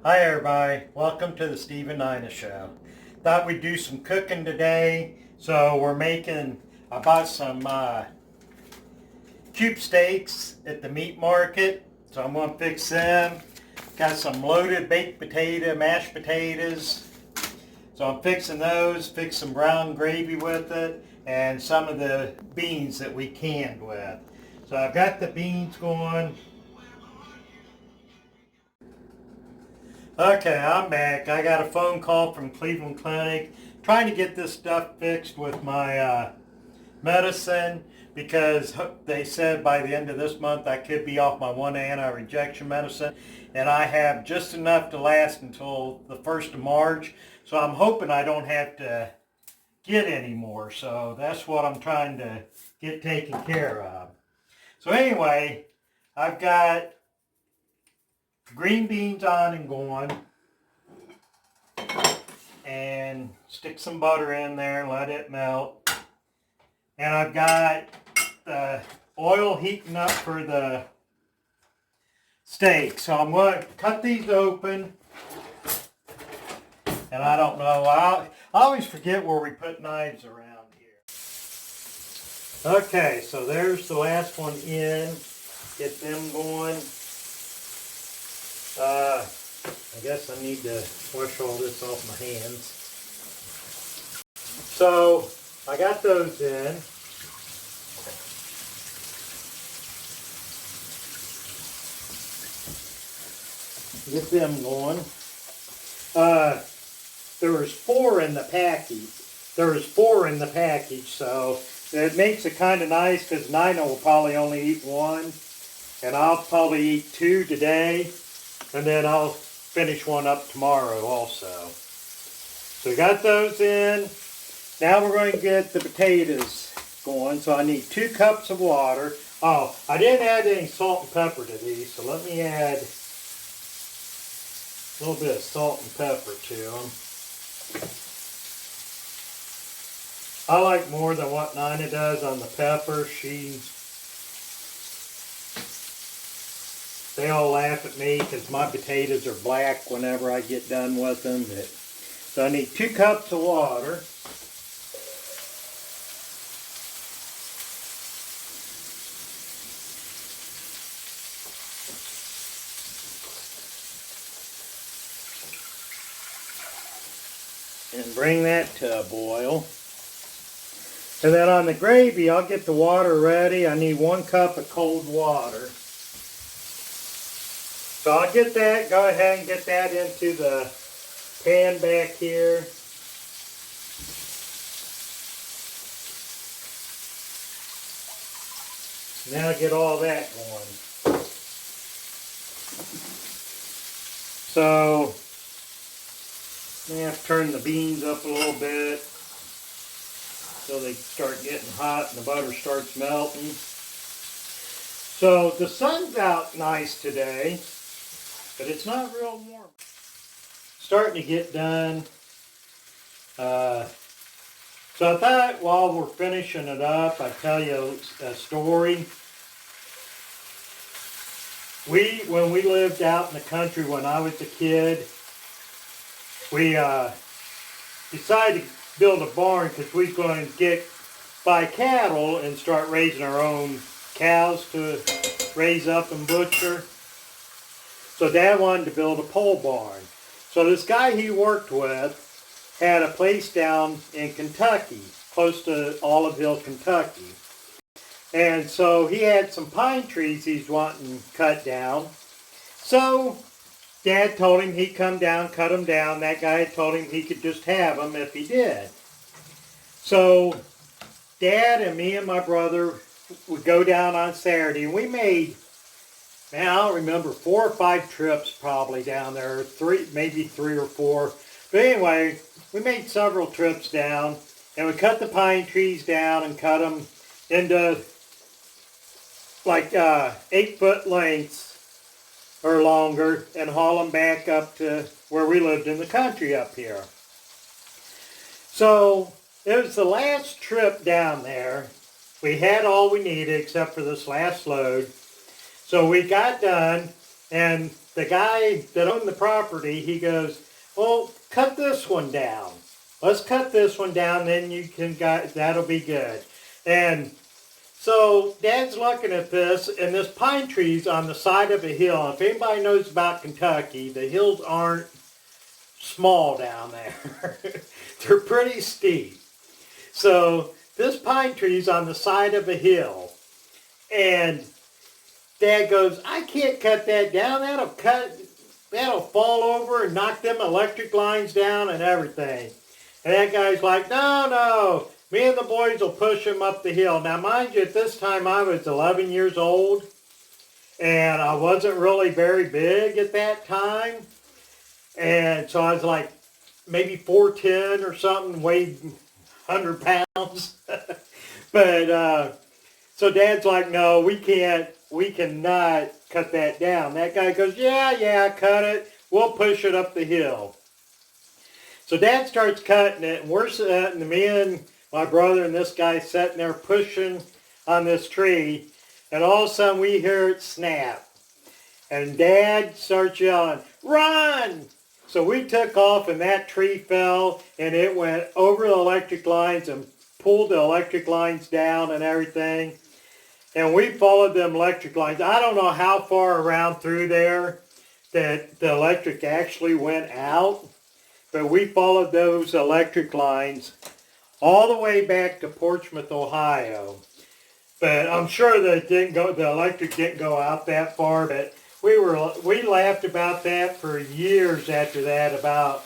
Hi everybody, welcome to the Stephen Nina Show. Thought we'd do some cooking today, so I bought some cube steaks at the meat market, so I'm going to fix them. Got some loaded baked potato, mashed potatoes, so I'm fixing those, fix some brown gravy with it, and some of the beans that we canned with. So I've got the beans going. Okay, I'm back. I got a phone call from Cleveland Clinic trying to get this stuff fixed with my medicine because they said by the end of this month I could be off my one anti-rejection medicine, and I have just enough to last until the 1st of March. So I'm hoping I don't have to get any more. So that's what I'm trying to get taken care of. So anyway, I've got green beans on and going, and stick some butter in there and let it melt. And I've got the oil heating up for the steak. So I'm going to cut these open. And I don't know, I always forget where we put knives around here. Okay, so there's the last one in. Get them going. I guess I need to wash all this off my hands. So I got those in. Get them going. There was 4 in the package. So it makes it kind of nice because Nina will probably only eat 1, and I'll probably eat 2 today, and then I'll finish one up tomorrow also. So we got those in. Now we're going to get the potatoes going. So I need 2 cups of water. Oh, I didn't add any salt and pepper to these, so let me add a little bit of salt and pepper to them. I like more than what Nina does on the pepper. They all laugh at me because my potatoes are black whenever I get done with them. So I need 2 cups of water. And bring that to a boil. And then on the gravy, I'll get the water ready. I need 1 cup of cold water. So I'll get that, go ahead and get that into the pan back here. Now get all that going. So I have to turn the beans up a little bit so they start getting hot and the butter starts melting. So the sun's out nice today, but it's not real warm. Starting to get done. So I thought while we're finishing it up, I'd tell you a story. When we lived out in the country when I was a kid, we decided to build a barn because we were going to buy cattle and start raising our own cows to raise up and butcher. So Dad wanted to build a pole barn. So this guy he worked with had a place down in Kentucky, close to Olive Hill, Kentucky. And so he had some pine trees he's wanting cut down. So Dad told him he'd come down, cut them down. That guy had told him he could just have them if he did. So Dad and me and my brother would go down on Saturday, and we made, man, I don't remember, 4 or 5 trips probably down there, maybe 3 or 4. But anyway, we made several trips down, and we cut the pine trees down and cut them into like 8-foot lengths or longer and haul them back up to where we lived in the country up here. So it was the last trip down there. We had all we needed except for this last load. So we got done, and the guy that owned the property, he goes, well, cut this one down. Let's cut this one down, then you can that'll be good. And so Dad's looking at this, and this pine tree's on the side of a hill. If anybody knows about Kentucky, the hills aren't small down there. They're pretty steep. So this pine tree's on the side of a hill. And Dad goes, I can't cut that down. That'll fall over and knock them electric lines down and everything. And that guy's like, no. Me and the boys will push him up the hill. Now, mind you, at this time I was 11 years old, and I wasn't really very big at that time. And so I was like maybe 4'10" or something, weighed 100 pounds. But so Dad's like, no, we cannot cut that down. That guy goes, yeah, cut it. We'll push it up the hill. So Dad starts cutting it, and we're sitting, me and my brother and this guy sitting there pushing on this tree, and all of a sudden we hear it snap. And Dad starts yelling, run! So we took off, and that tree fell, and it went over the electric lines and pulled the electric lines down and everything. And we followed them electric lines. I don't know how far around through there that the electric actually went out, but we followed those electric lines all the way back to Portsmouth, Ohio. But I'm sure that the electric didn't go out that far, but we laughed about that for years after that, about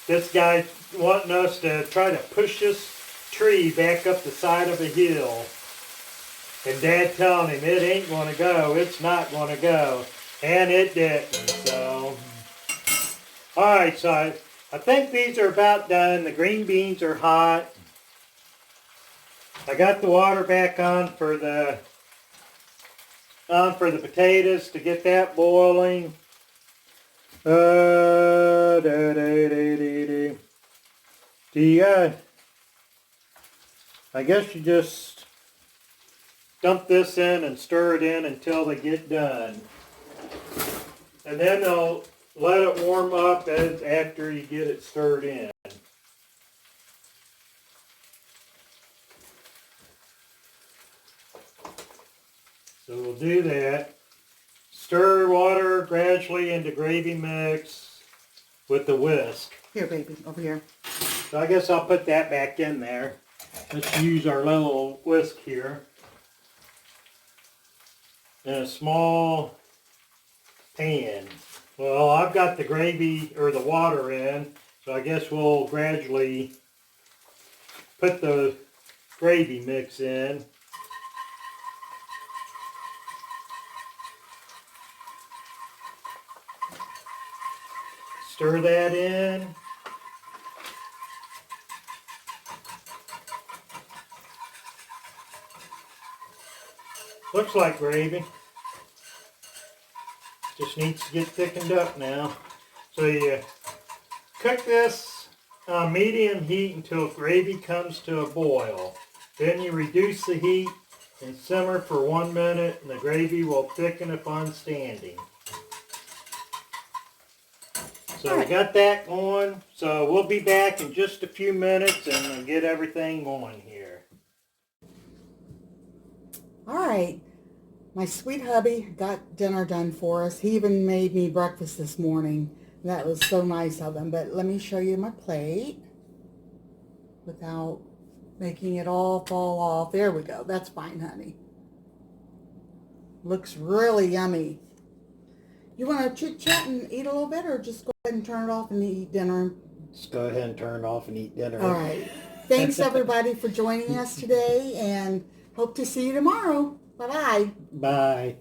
this guy wanting us to try to push this tree back up the side of a hill. And Dad telling him it ain't going to go, it's not going to go. And it didn't, so. Alright, so I think these are about done. The green beans are hot. I got the water back on for the potatoes to get that boiling. I guess you just dump this in and stir it in until they get done. And then they'll let it warm up after you get it stirred in. So we'll do that. Stir water gradually into gravy mix with the whisk. Here, baby, over here. So I guess I'll put that back in there. Let's use our little whisk here. In a small pan. Well, I've got the gravy or the water in, so I guess we'll gradually put the gravy mix in. Stir that in. Looks like gravy. Just needs to get thickened up now. So you cook this on medium heat until gravy comes to a boil. Then you reduce the heat and simmer for 1 minute, and the gravy will thicken upon standing. So we got that going. So we'll be back in just a few minutes and we'll get everything going here. All right. My sweet hubby got dinner done for us. He even made me breakfast this morning. That was so nice of him. But let me show you my plate without making it all fall off. There we go. That's fine, honey. Looks really yummy. You want to chit-chat and eat a little bit, or just go ahead and turn it off and eat dinner? Just go ahead and turn it off and eat dinner. All right. Thanks, everybody, for joining us today, and hope to see you tomorrow. Bye-bye. Bye.